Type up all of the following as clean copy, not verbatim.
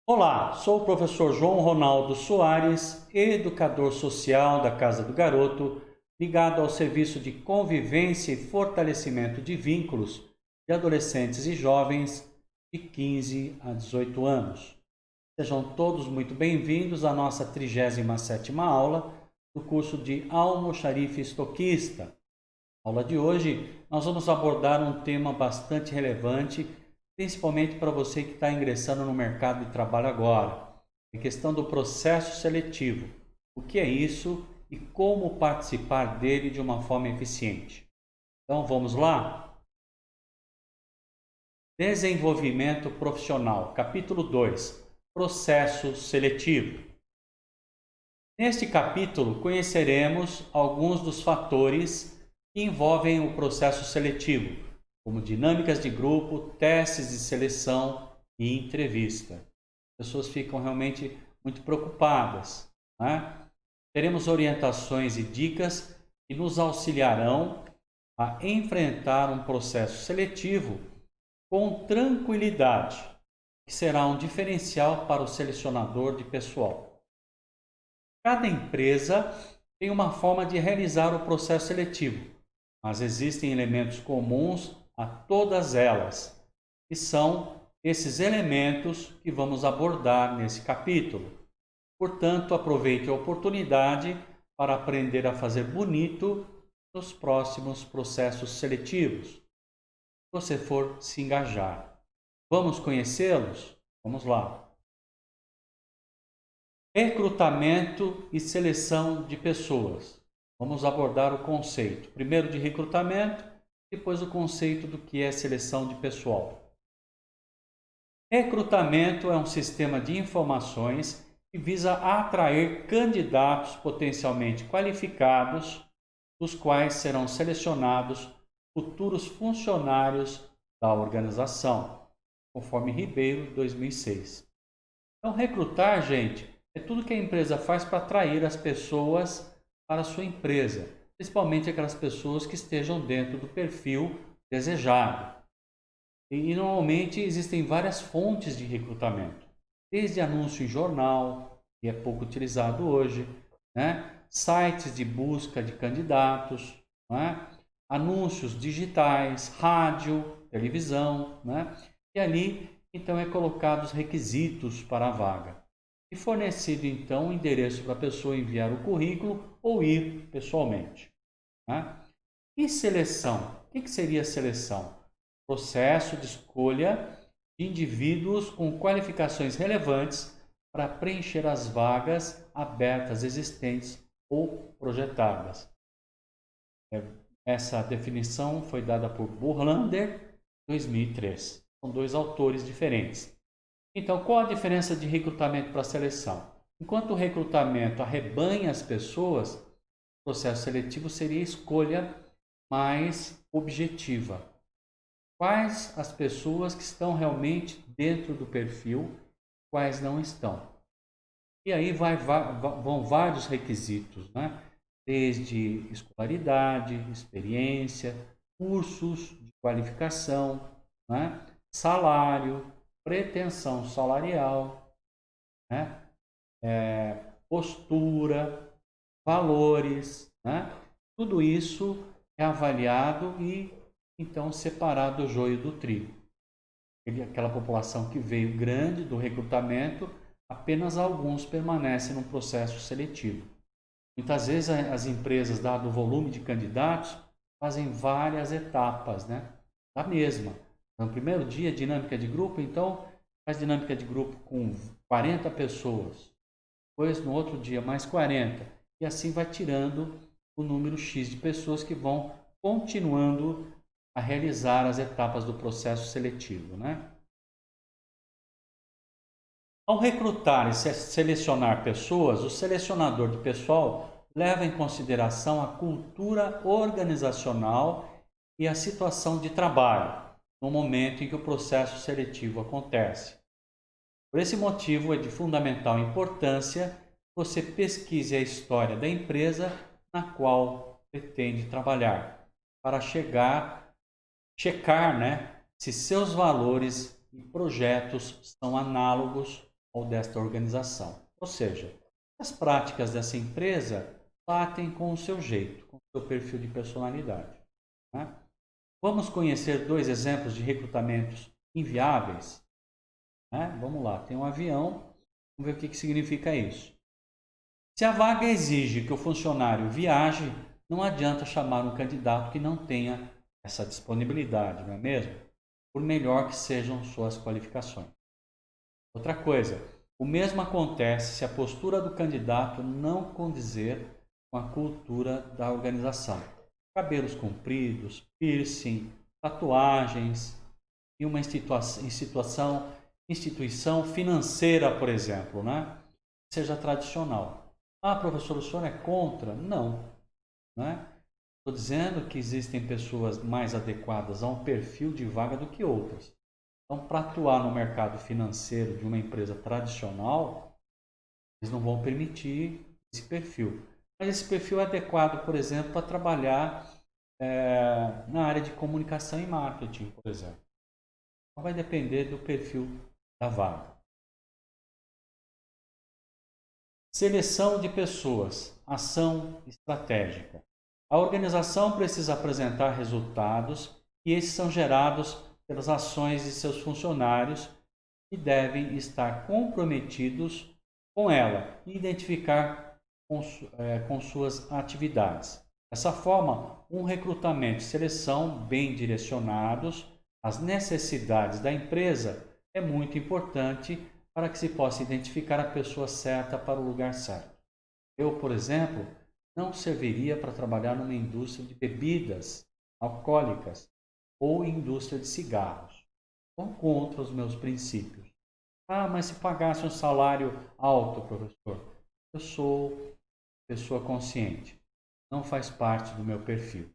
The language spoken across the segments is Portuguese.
Olá, sou o professor João Ronaldo Soares, educador social da Casa do Garoto, ligado ao serviço de convivência e fortalecimento de vínculos de adolescentes e jovens de 15 a 18 anos. Sejam todos muito bem-vindos à nossa 37ª aula do curso de Almoxarife Estoquista. Na aula de hoje, nós vamos abordar um tema bastante relevante, principalmente para você que está ingressando no mercado de trabalho agora. A questão do processo seletivo. O que é isso e como participar dele de uma forma eficiente. Então, vamos lá? Desenvolvimento profissional, capítulo 2, processo seletivo. Neste capítulo, conheceremos alguns dos fatores que envolvem o processo seletivo, como dinâmicas de grupo, testes de seleção e entrevista. As pessoas ficam realmente muito preocupadas, né? Teremos orientações e dicas que nos auxiliarão a enfrentar um processo seletivo com tranquilidade, que será um diferencial para o selecionador de pessoal. Cada empresa tem uma forma de realizar o processo seletivo, mas existem elementos comuns a todas elas, e são esses elementos que vamos abordar nesse capítulo. Portanto, aproveite a oportunidade para aprender a fazer bonito nos próximos processos seletivos, se você for se engajar. Vamos conhecê-los? Vamos lá. Recrutamento e seleção de pessoas. Vamos abordar o conceito, primeiro de recrutamento, depois o conceito do que é seleção de pessoal. Recrutamento é um sistema de informações que visa atrair candidatos potencialmente qualificados, dos quais serão selecionados futuros funcionários da organização, conforme Ribeiro, 2006. Então, recrutar, gente, é tudo que a empresa faz para atrair as pessoas para a sua empresa, principalmente aquelas pessoas que estejam dentro do perfil desejado. E normalmente existem várias fontes de recrutamento, desde anúncio em jornal, que é pouco utilizado hoje, né? Sites de busca de candidatos, né? Anúncios digitais, rádio, televisão, né? E ali então é colocados requisitos para a vaga. E fornecido então o endereço para a pessoa enviar o currículo ou ir pessoalmente, né? E seleção? O que seria seleção? Processo de escolha de indivíduos com qualificações relevantes para preencher as vagas abertas existentes ou projetadas. Essa definição foi dada por Burlander, 2003. São dois autores diferentes. Então, qual a diferença de recrutamento para seleção? Enquanto o recrutamento arrebanha as pessoas, o processo seletivo seria a escolha mais objetiva. Quais as pessoas que estão realmente dentro do perfil, quais não estão. E aí vão vários requisitos, né? Desde escolaridade, experiência, cursos de qualificação, né? Salário, pretensão salarial, né? Postura, valores, né? Tudo isso é avaliado e então separado o joio do trigo. Aquela população que veio grande do recrutamento, apenas alguns permanecem no processo seletivo. Muitas vezes as empresas, dado o volume de candidatos, fazem várias etapas, né? Da mesma. No primeiro dia, dinâmica de grupo, então faz dinâmica de grupo com 40 pessoas. Depois, no outro dia, mais 40. E assim vai tirando o número X de pessoas que vão continuando a realizar as etapas do processo seletivo, né? Ao recrutar e selecionar pessoas, o selecionador de pessoal leva em consideração a cultura organizacional e a situação de trabalho no momento em que o processo seletivo acontece. Por esse motivo, é de fundamental importância que você pesquise a história da empresa na qual pretende trabalhar, para checar, né, se seus valores e projetos são análogos ou desta organização. Ou seja, as práticas dessa empresa batem com o seu jeito, com o seu perfil de personalidade. Né? Vamos conhecer 2 exemplos de recrutamentos inviáveis? Né? Vamos lá, tem um avião, vamos ver o que significa isso. Se a vaga exige que o funcionário viaje, não adianta chamar um candidato que não tenha essa disponibilidade, não é mesmo? Por melhor que sejam suas qualificações. Outra coisa, o mesmo acontece se a postura do candidato não condizer com a cultura da organização. Cabelos compridos, piercing, tatuagens e uma instituição financeira, por exemplo, né? Seja tradicional. Ah, professor, o senhor é contra? Não. Né? Estou dizendo que existem pessoas mais adequadas a um perfil de vaga do que outras. Então, para atuar no mercado financeiro de uma empresa tradicional, eles não vão permitir esse perfil. Mas esse perfil é adequado, por exemplo, para trabalhar na área de comunicação e marketing, por exemplo. Então, vai depender do perfil da vaga. Seleção de pessoas, ação estratégica. A organização precisa apresentar resultados e esses são gerados pelas ações de seus funcionários que devem estar comprometidos com ela e identificar com suas atividades. Dessa forma, um recrutamento e seleção bem direcionados às necessidades da empresa é muito importante para que se possa identificar a pessoa certa para o lugar certo. Eu, por exemplo, não serviria para trabalhar numa indústria de bebidas alcoólicas ou indústria de cigarros. Vão contra os meus princípios. Ah, mas se pagasse um salário alto, professor, eu sou pessoa consciente. Não faz parte do meu perfil.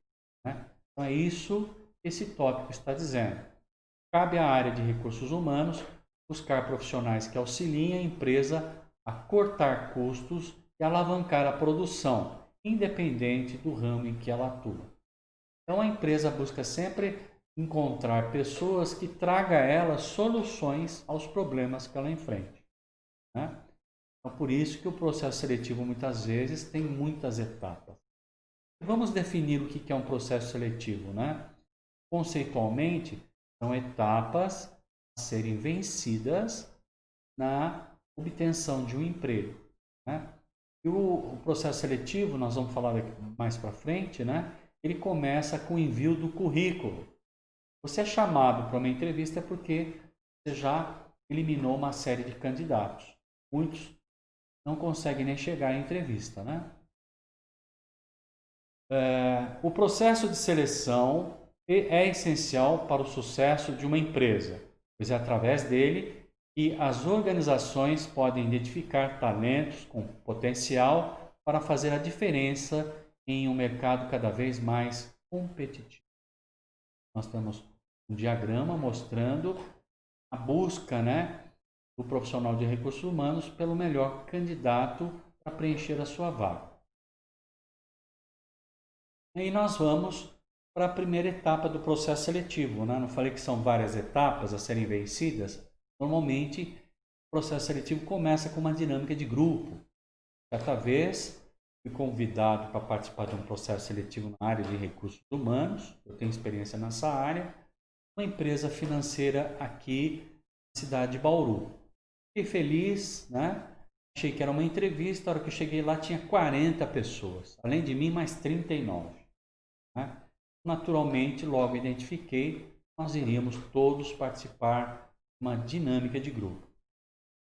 Né? Então é isso que esse tópico está dizendo. Cabe à área de recursos humanos buscar profissionais que auxiliem a empresa a cortar custos e alavancar a produção, independente do ramo em que ela atua. Então a empresa busca sempre encontrar pessoas que tragam a ela soluções aos problemas que ela enfrenta. Né? Então por isso que o processo seletivo muitas vezes tem muitas etapas. Vamos definir o que é um processo seletivo. Né? Conceitualmente, são etapas a serem vencidas na obtenção de um emprego. Né? E o processo seletivo, nós vamos falar mais para frente, né? Ele começa com o envio do currículo. Você é chamado para uma entrevista porque você já eliminou uma série de candidatos. Muitos não conseguem nem chegar à entrevista. Né? O processo de seleção é essencial para o sucesso de uma empresa, pois é através dele que as organizações podem identificar talentos com potencial para fazer a diferença em um mercado cada vez mais competitivo. Nós temos um diagrama mostrando a busca, né, do profissional de recursos humanos pelo melhor candidato para preencher a sua vaga. E aí nós vamos para a primeira etapa do processo seletivo. Né? Não falei que são várias etapas a serem vencidas? Normalmente, o processo seletivo começa com uma dinâmica de grupo. Certa vez, fui convidado para participar de um processo seletivo na área de recursos humanos. Eu tenho experiência nessa área. Uma empresa financeira aqui na cidade de Bauru. Fiquei feliz, né? Achei que era uma entrevista. A hora que eu cheguei lá, tinha 40 pessoas. Além de mim, mais 39. Né? Naturalmente, logo identifiquei, nós iríamos todos participar de uma dinâmica de grupo.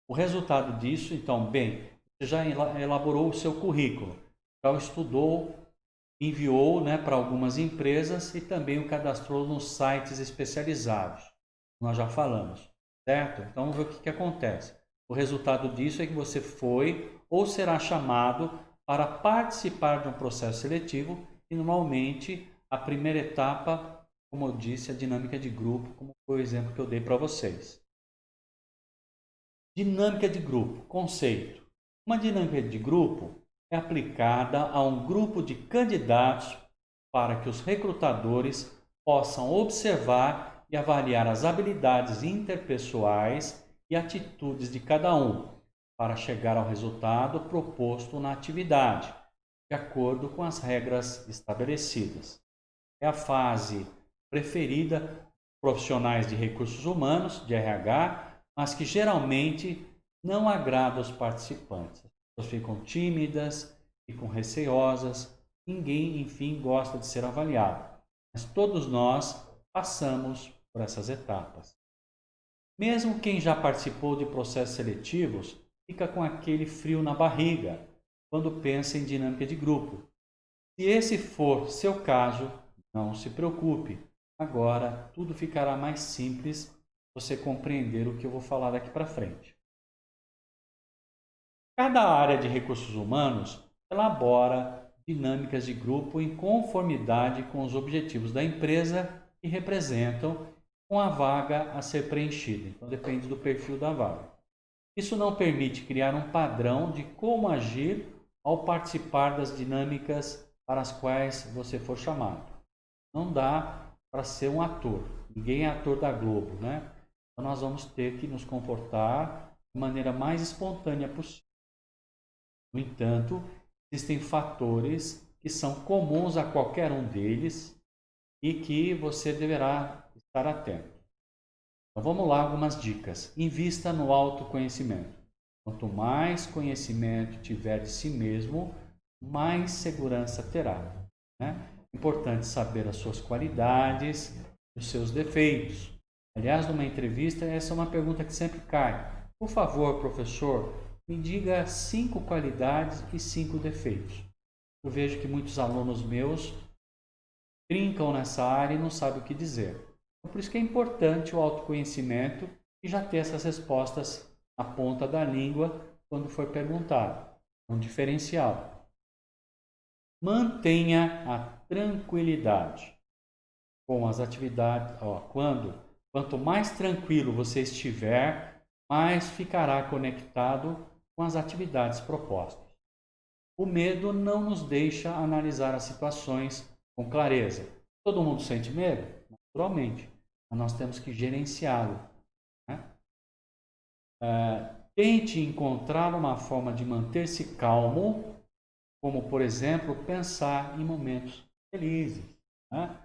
O resultado disso, então, bem, você já elaborou o seu currículo, já o estudou, enviou, né, para algumas empresas e também o cadastrou nos sites especializados. Nós já falamos, certo? Então, vamos ver o que acontece. O resultado disso é que você foi ou será chamado para participar de um processo seletivo e, normalmente, a primeira etapa, como eu disse, a dinâmica de grupo, como foi o exemplo que eu dei para vocês. Dinâmica de grupo, conceito. Uma dinâmica de grupo é aplicada a um grupo de candidatos para que os recrutadores possam observar e avaliar as habilidades interpessoais e atitudes de cada um para chegar ao resultado proposto na atividade, de acordo com as regras estabelecidas. É a fase preferida dos profissionais de recursos humanos, de RH, mas que geralmente não agrada aos participantes. As pessoas ficam tímidas, ficam receosas, ninguém, enfim, gosta de ser avaliado. Mas todos nós passamos por essas etapas. Mesmo quem já participou de processos seletivos fica com aquele frio na barriga quando pensa em dinâmica de grupo. Se esse for seu caso, não se preocupe. Agora tudo ficará mais simples se você compreender o que eu vou falar daqui para frente. Cada área de recursos humanos elabora dinâmicas de grupo em conformidade com os objetivos da empresa que representam com a vaga a ser preenchida. Então depende do perfil da vaga. Isso não permite criar um padrão de como agir ao participar das dinâmicas para as quais você for chamado. Não dá para ser um ator. Ninguém é ator da Globo, né? Então nós vamos ter que nos comportar de maneira mais espontânea possível. No entanto, existem fatores que são comuns a qualquer um deles e que você deverá estar atento. Então vamos lá, algumas dicas. Invista no autoconhecimento. Quanto mais conhecimento tiver de si mesmo, mais segurança terá, né? É importante saber as suas qualidades e os seus defeitos. Aliás, numa entrevista, essa é uma pergunta que sempre cai. Por favor, professor, me diga 5 qualidades e 5 defeitos. Eu vejo que muitos alunos meus brincam nessa área e não sabem o que dizer. Por isso que é importante o autoconhecimento e já ter essas respostas na ponta da língua quando for perguntado. Um diferencial. Mantenha a tranquilidade com as atividades. Quanto mais tranquilo você estiver, mais ficará conectado com as atividades propostas. O medo não nos deixa analisar as situações com clareza. Todo mundo sente medo? Naturalmente, mas nós temos que gerenciá-lo, né? Tente encontrar uma forma de manter-se calmo, como, por exemplo, pensar em momentos felizes, né?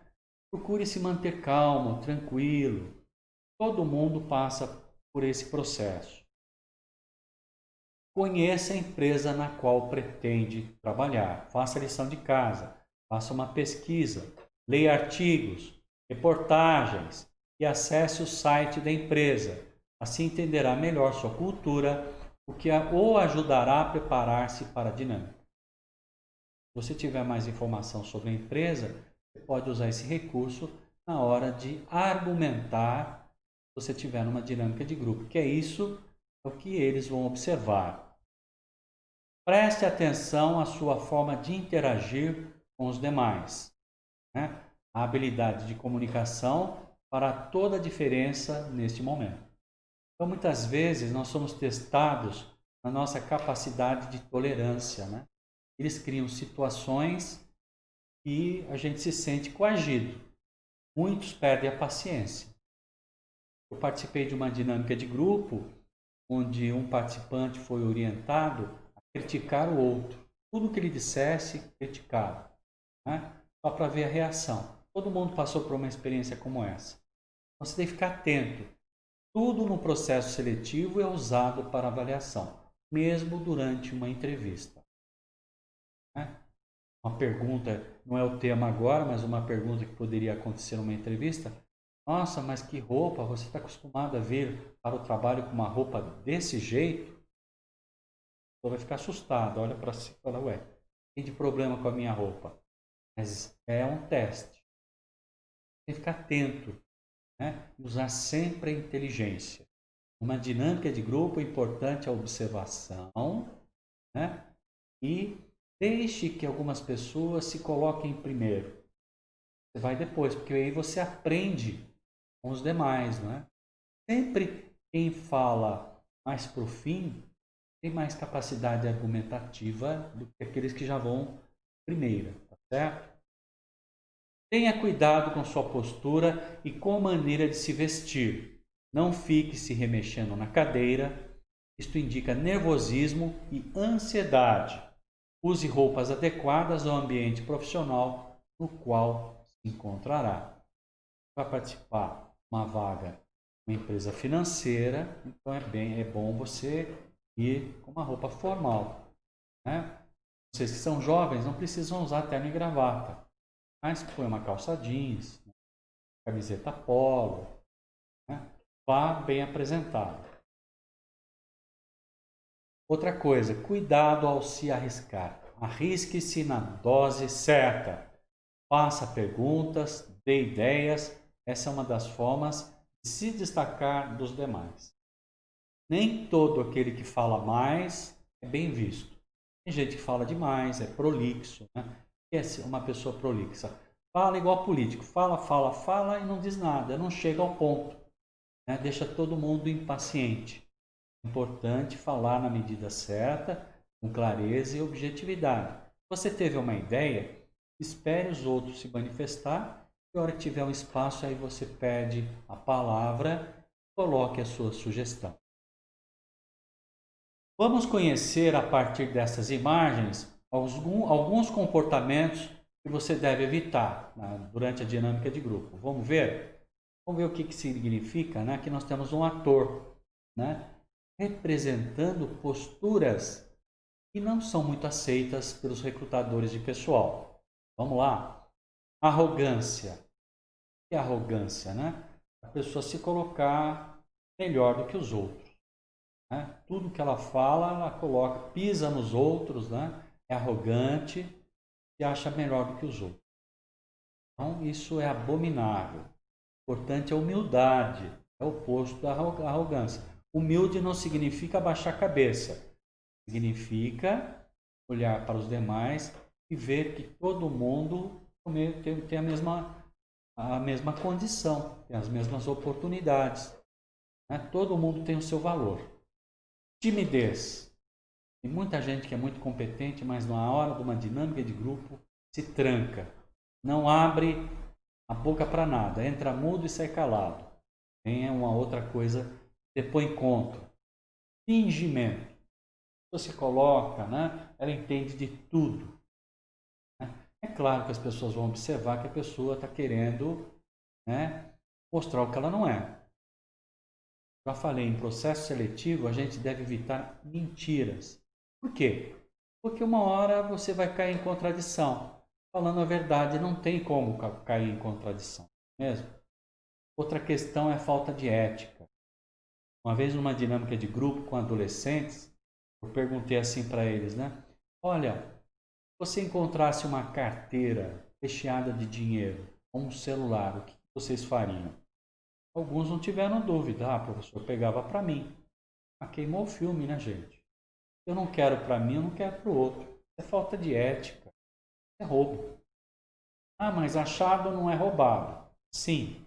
Procure se manter calmo, tranquilo. Todo mundo passa por esse processo. Conheça a empresa na qual pretende trabalhar. Faça a lição de casa, faça uma pesquisa, leia artigos, reportagens e acesse o site da empresa. Assim entenderá melhor sua cultura, o que o ajudará a preparar-se para a dinâmica. Se você tiver mais informação sobre a empresa, você pode usar esse recurso na hora de argumentar se você tiver numa dinâmica de grupo, que é isso o que eles vão observar. Preste atenção à sua forma de interagir com os demais, né? A habilidade de comunicação fará toda a diferença neste momento. Então, muitas vezes, nós somos testados na nossa capacidade de tolerância, né? Eles criam situações e a gente se sente coagido. Muitos perdem a paciência. Eu participei de uma dinâmica de grupo onde um participante foi orientado a criticar o outro. Tudo que ele dissesse, criticava, né? Só para ver a reação. Todo mundo passou por uma experiência como essa. Você tem que ficar atento. Tudo no processo seletivo é usado para avaliação, mesmo durante uma entrevista, né? Uma pergunta, não é o tema agora, mas uma pergunta que poderia acontecer numa entrevista. Nossa, mas que roupa? Você está acostumado a vir para o trabalho com uma roupa desse jeito? Você vai ficar assustado, olha para si e fala, ué, tem de problema com a minha roupa? Mas é um teste. Tem que ficar atento, né? Usar sempre a inteligência. Uma dinâmica de grupo é importante a observação, né? E deixe que algumas pessoas se coloquem primeiro. Você vai depois, porque aí você aprende com os demais, não é? Sempre quem fala mais para o fim tem mais capacidade argumentativa do que aqueles que já vão primeiro, tá certo? Tenha cuidado com sua postura e com a maneira de se vestir. Não fique se remexendo na cadeira. Isto indica nervosismo e ansiedade. Use roupas adequadas ao ambiente profissional no qual se encontrará. Vai participar de uma vaga em uma empresa financeira, então é bom você ir com uma roupa formal, né? Vocês que são jovens não precisam usar terno e gravata, mas põe uma calça jeans, camiseta polo, né? Vá bem apresentado. Outra coisa, cuidado ao se arriscar. Arrisque-se na dose certa. Faça perguntas, dê ideias. Essa é uma das formas de se destacar dos demais. Nem todo aquele que fala mais é bem visto. Tem gente que fala demais, é prolixo, né? É uma pessoa prolixa. Fala igual político. Fala e não diz nada, não chega ao ponto, né? Deixa todo mundo impaciente. É importante falar na medida certa, com clareza e objetividade. Você teve uma ideia, espere os outros se manifestar. E a hora que tiver um espaço, aí você pede a palavra, coloque a sua sugestão. Vamos conhecer a partir dessas imagens alguns comportamentos que você deve evitar, né, durante a dinâmica de grupo. Vamos ver? Vamos ver o que significa, né? Que nós temos um ator, né, representando posturas que não são muito aceitas pelos recrutadores de pessoal. Vamos lá. Arrogância. O que é arrogância, né? A pessoa se colocar melhor do que os outros, né? Tudo que ela fala, ela coloca, pisa nos outros, né? É arrogante e acha melhor do que os outros. Então, isso é abominável. Importante é a humildade, é o oposto da arrogância. Humilde não significa baixar a cabeça, significa olhar para os demais e ver que todo mundo tem a mesma condição, tem as mesmas oportunidades, né? Todo mundo tem o seu valor. Timidez. Tem muita gente que é muito competente, mas na hora de uma dinâmica de grupo se tranca, não abre a boca para nada, entra mudo e sai calado. Tem uma outra coisa, depois contra. Fingimento. Você coloca, né? Ela entende de tudo, né? É claro que as pessoas vão observar que a pessoa está querendo, né, mostrar o que ela não é. Já falei, em processo seletivo a gente deve evitar mentiras. Por quê? Porque uma hora você vai cair em contradição. Falando a verdade, não tem como cair em contradição, mesmo. Outra questão é a falta de ética. Uma vez numa dinâmica de grupo com adolescentes, eu perguntei assim para eles, né? Olha, se você encontrasse uma carteira recheada de dinheiro ou um celular, o que vocês fariam? Alguns não tiveram dúvida. Ah, professor, pegava para mim. Mas queimou o filme, né, gente? Eu não quero para mim, eu não quero para o outro. É falta de ética. É roubo. Ah, mas achado não é roubado. Sim.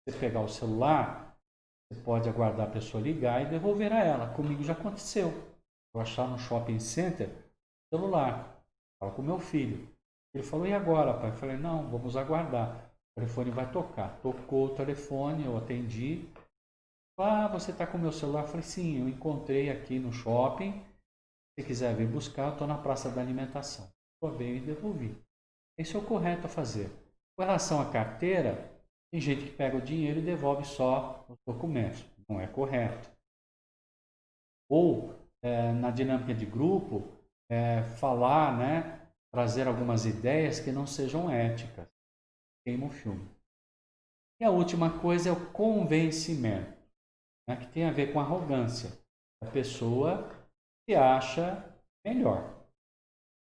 Você pegar o celular, você pode aguardar a pessoa ligar e devolver a ela. Comigo já aconteceu. Eu achar no shopping center celular. Estava com meu filho. Ele falou, e agora, pai? Eu falei, não, vamos aguardar. O telefone vai tocar. Tocou o telefone, eu atendi. Ah, você está com o meu celular? Eu falei, sim, eu encontrei aqui no shopping. Se quiser vir buscar, eu estou na praça da alimentação. Eu veio e devolvi. Esse é o correto a fazer. Com relação à carteira, tem gente que pega o dinheiro e devolve só os documentos. Não é correto. Ou, na dinâmica de grupo, falar, né, trazer algumas ideias que não sejam éticas. Queima o filme. E a última coisa é o convencimento, né, que tem a ver com arrogância. A pessoa se acha melhor.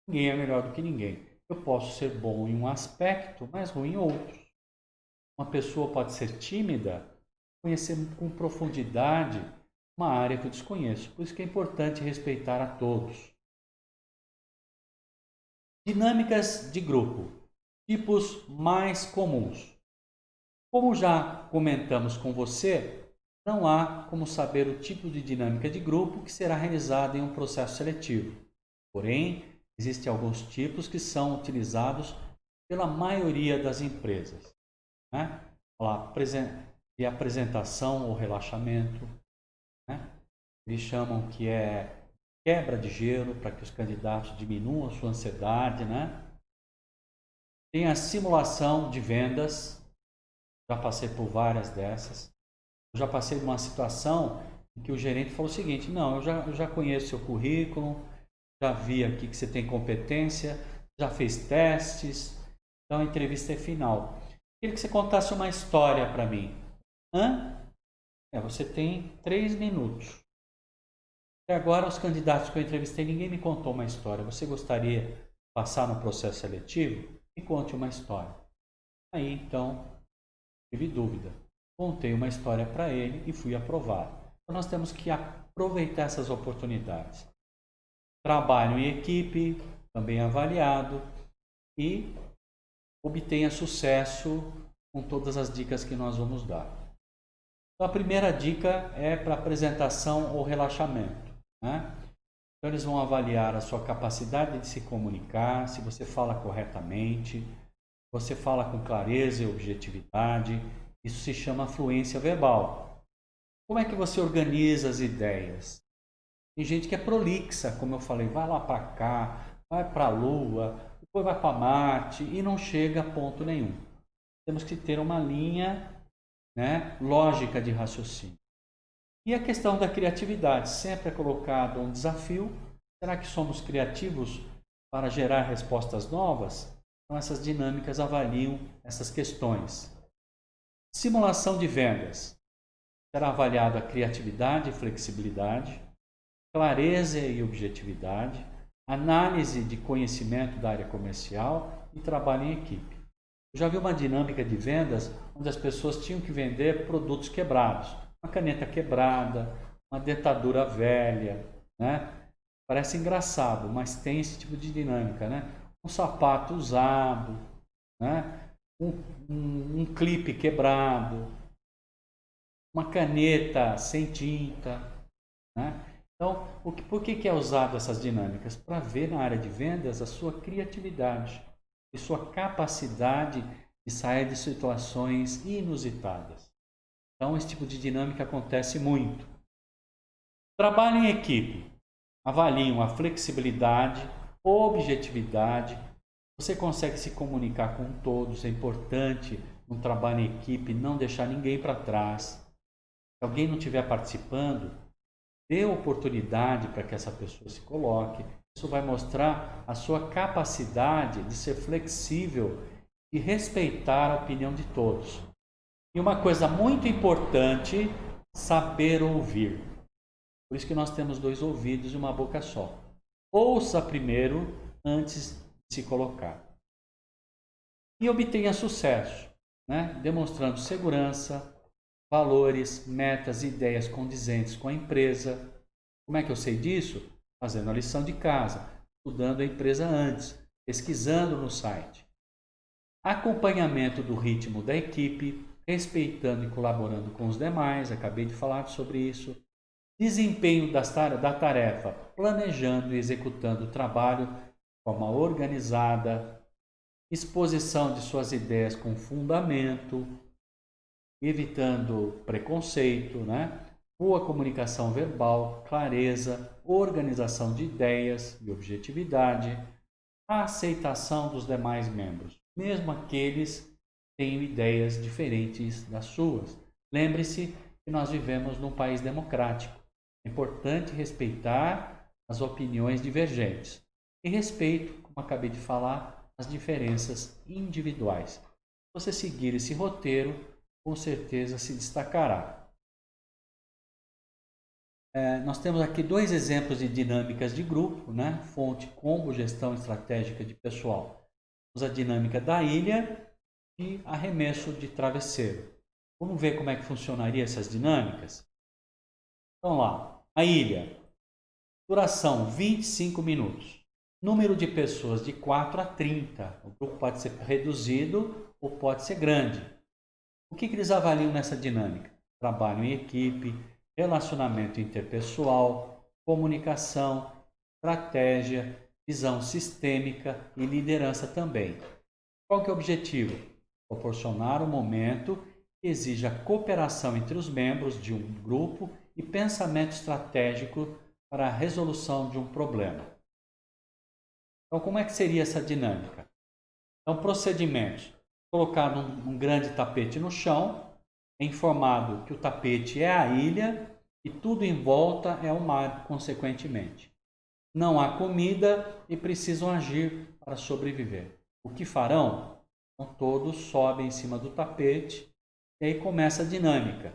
Ninguém é melhor do que ninguém. Eu posso ser bom em um aspecto, mas ruim em outros. Uma pessoa pode ser tímida, conhecer com profundidade uma área que eu desconheço. Por isso que é importante respeitar a todos. Dinâmicas de grupo. Tipos mais comuns. Como já comentamos com você, não há como saber o tipo de dinâmica de grupo que será realizada em um processo seletivo. Porém, existem alguns tipos que são utilizados pela maioria das empresas, né? Lá, de apresentação ou relaxamento, né? Eles chamam que é quebra de gelo para que os candidatos diminuam a sua ansiedade, né? Tem a simulação de vendas, já passei por várias dessas. Eu já passei por uma situação em que o gerente falou o seguinte: não, eu já conheço seu currículo, já vi aqui que você tem competência, já fez testes, então a entrevista é final. Queria que você contasse uma história para mim. Hã? Você tem 3 minutos. Até agora, os candidatos que eu entrevistei, ninguém me contou uma história. Você gostaria de passar no processo seletivo? Me conte uma história. Aí, então, tive dúvida. Contei uma história para ele e fui aprovado. Então, nós temos que aproveitar essas oportunidades. Trabalho em equipe, também avaliado, e obtenha sucesso com todas as dicas que nós vamos dar. Então, a primeira dica é para apresentação ou relaxamento, né? Então, eles vão avaliar a sua capacidade de se comunicar, se você fala corretamente, você fala com clareza e objetividade. Isso se chama fluência verbal. Como é que você organiza as ideias? Tem gente que é prolixa, como eu falei, vai lá para cá, vai para a Lua, depois vai para Marte e não chega a ponto nenhum. Temos que ter uma linha, né, lógica de raciocínio. E a questão da criatividade, sempre é colocado um desafio. Será que somos criativos para gerar respostas novas? Então essas dinâmicas avaliam essas questões. Simulação de vendas. Será avaliada a criatividade e flexibilidade, clareza e objetividade, análise de conhecimento da área comercial e trabalho em equipe. Eu já vi uma dinâmica de vendas onde as pessoas tinham que vender produtos quebrados. Uma caneta quebrada, uma dentadura velha, né? Parece engraçado, mas tem esse tipo de dinâmica, né? Um sapato usado, né? Um clipe quebrado, uma caneta sem tinta, né? Então, por que é usado essas dinâmicas? Para ver na área de vendas a sua criatividade e sua capacidade de sair de situações inusitadas. Então, esse tipo de dinâmica acontece muito. Trabalho em equipe. Avaliam a flexibilidade, objetividade. Você consegue se comunicar com todos. É importante no trabalho em equipe não deixar ninguém para trás. Se alguém não estiver participando, dê oportunidade para que essa pessoa se coloque. Isso vai mostrar a sua capacidade de ser flexível e respeitar a opinião de todos. E uma coisa muito importante, saber ouvir. Por isso que nós temos 2 ouvidos e uma boca só. Ouça primeiro antes de se colocar. E obtenha sucesso, né? Demonstrando segurança, valores, metas e ideias condizentes com a empresa. Como é que eu sei disso? Fazendo a lição de casa, estudando a empresa antes, pesquisando no site. Acompanhamento do ritmo da equipe, respeitando e colaborando com os demais, acabei de falar sobre isso. Desempenho da tarefa, planejando e executando o trabalho de forma organizada. Exposição de suas ideias com fundamento, evitando preconceito, né? Boa comunicação verbal, clareza, organização de ideias e objetividade, a aceitação dos demais membros, mesmo aqueles que tenham ideias diferentes das suas. Lembre-se que nós vivemos num país democrático. É importante respeitar as opiniões divergentes e respeito, como acabei de falar, as diferenças individuais. Se você seguir esse roteiro, com certeza se destacará. Nós temos aqui 2 exemplos de dinâmicas de grupo, né? Fonte Combo, gestão estratégica de pessoal. Temos a dinâmica da ilha e arremesso de travesseiro. Vamos ver como é que funcionaria essas dinâmicas? Vamos lá. A ilha. Duração 25 minutos. Número de pessoas de 4 a 30. O grupo pode ser reduzido ou pode ser grande. O que eles avaliam nessa dinâmica? Trabalho em equipe, relacionamento interpessoal, comunicação, estratégia, visão sistêmica e liderança também. Qual que é o objetivo? Proporcionar um momento que exige a cooperação entre os membros de um grupo e pensamento estratégico para a resolução de um problema. Então, como é que seria essa dinâmica? Então, procedimentos. Colocado um grande tapete no chão, é informado que o tapete é a ilha e tudo em volta é o mar, consequentemente. Não há comida e precisam agir para sobreviver. O que farão? Então, todos sobem em cima do tapete e aí começa a dinâmica.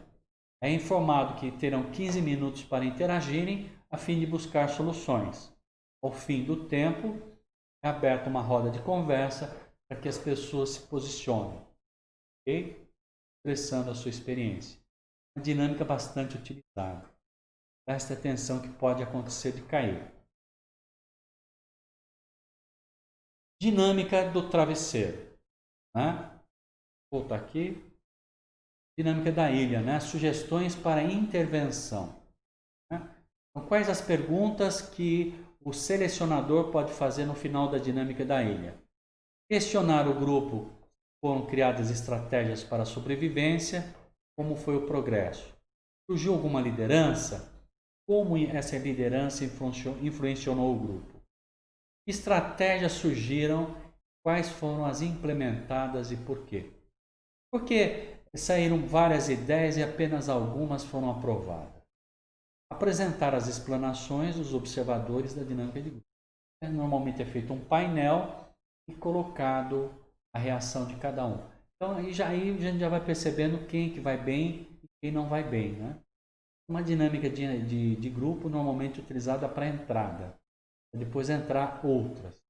É informado que terão 15 minutos para interagirem a fim de buscar soluções. Ao fim do tempo, é aberta uma roda de conversa para que as pessoas se posicionem, ok? Expressando a sua experiência. Uma dinâmica bastante utilizada. Preste atenção que pode acontecer de cair. Dinâmica do travesseiro. Né? Vou voltar aqui. Dinâmica da ilha, né? Sugestões para intervenção. Né? Então, quais as perguntas que o selecionador pode fazer no final da dinâmica da ilha? Questionar o grupo, foram criadas estratégias para a sobrevivência, como foi o progresso? Surgiu alguma liderança? Como essa liderança influenciou o grupo? Que estratégias surgiram? Quais foram as implementadas e por quê? Porque saíram várias ideias e apenas algumas foram aprovadas. Apresentar as explanações dos observadores da dinâmica de grupo. Normalmente é feito um painel e colocado a reação de cada um. Então aí a gente já vai percebendo quem que vai bem e quem não vai bem. Né? Uma dinâmica de grupo normalmente utilizada para entrada. Depois entrar outras.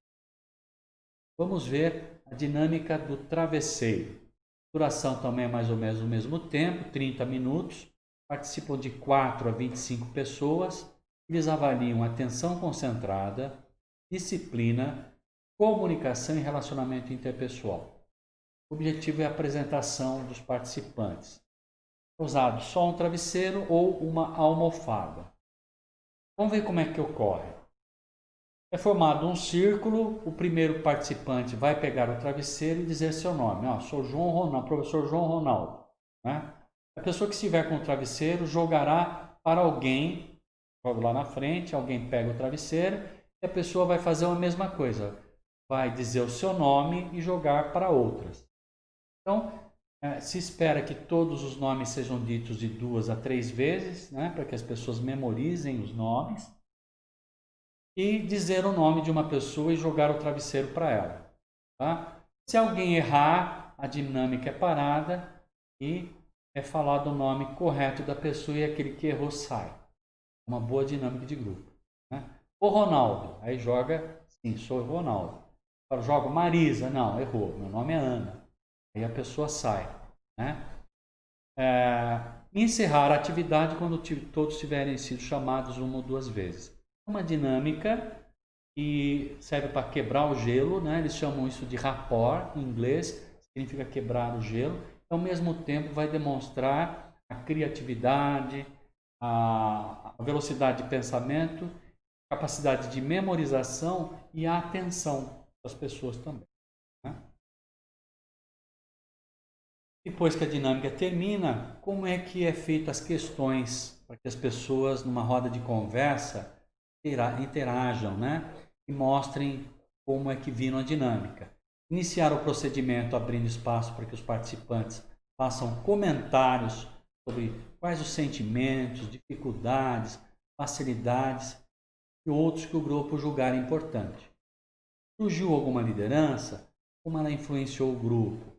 Vamos ver a dinâmica do travesseiro. Duração também é mais ou menos o mesmo tempo, 30 minutos. Participam de 4 a 25 pessoas. Eles avaliam atenção concentrada, disciplina, comunicação e relacionamento interpessoal. O objetivo é a apresentação dos participantes. É usado só um travesseiro ou uma almofada. Vamos ver como é que ocorre. É formado um círculo, o primeiro participante vai pegar o travesseiro e dizer seu nome. Sou João Ronaldo, professor João Ronaldo. Né? A pessoa que estiver com o travesseiro jogará para alguém, joga lá na frente, alguém pega o travesseiro e a pessoa vai fazer a mesma coisa. Vai dizer o seu nome e jogar para outras. Então, se espera que todos os nomes sejam ditos de 2 a 3 vezes, né, para que as pessoas memorizem os nomes. E dizer o nome de uma pessoa e jogar o travesseiro para ela. Tá? Se alguém errar, a dinâmica é parada e é falado o nome correto da pessoa e aquele que errou sai. Uma boa dinâmica de grupo. Né? O Ronaldo, aí joga, sim, sou o Ronaldo. Eu jogo Marisa, não, errou, meu nome é Ana. Aí a pessoa sai. Né? Encerrar a atividade quando todos tiverem sido chamados uma ou duas vezes. Uma dinâmica que serve para quebrar o gelo, né? Eles chamam isso de rapport em inglês, significa quebrar o gelo. Ao mesmo tempo vai demonstrar a criatividade, a velocidade de pensamento, capacidade de memorização e a atenção das pessoas também. Né? Depois que a dinâmica termina, como é que é feita as questões para que as pessoas, numa roda de conversa, interajam, né? E mostrem como é que viram a dinâmica. Iniciar o procedimento abrindo espaço para que os participantes façam comentários sobre quais os sentimentos, dificuldades, facilidades e outros que o grupo julgar importante. Surgiu alguma liderança? Como ela influenciou o grupo?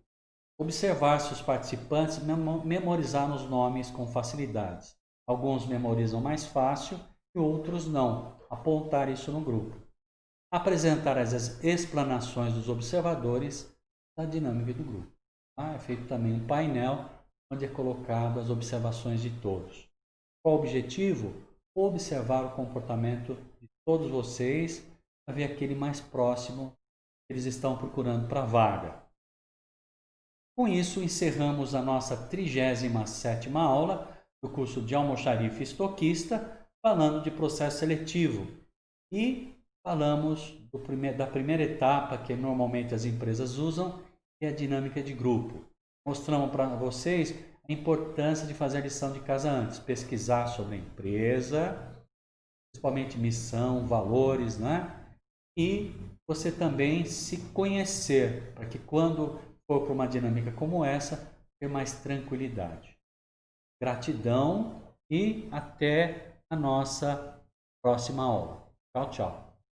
Observar se os participantes memorizaram os nomes com facilidades. Alguns memorizam mais fácil e outros não. Apontar isso no grupo. Apresentar as explanações dos observadores da dinâmica do grupo. É feito também um painel onde é colocado as observações de todos. Qual o objetivo? Observar o comportamento de todos vocês para ver aquele mais próximo que eles estão procurando para a vaga. Com isso, encerramos a nossa 37ª aula do curso de Almoxarife Estoquista, falando de processo seletivo. E falamos da primeira etapa que normalmente as empresas usam, que é a dinâmica de grupo, mostramos para vocês a importância de fazer a lição de casa antes, pesquisar sobre a empresa, principalmente missão, valores, né? E você também se conhecer, para que quando for para uma dinâmica como essa, ter mais tranquilidade. Gratidão e até a nossa próxima aula. Tchau, tchau.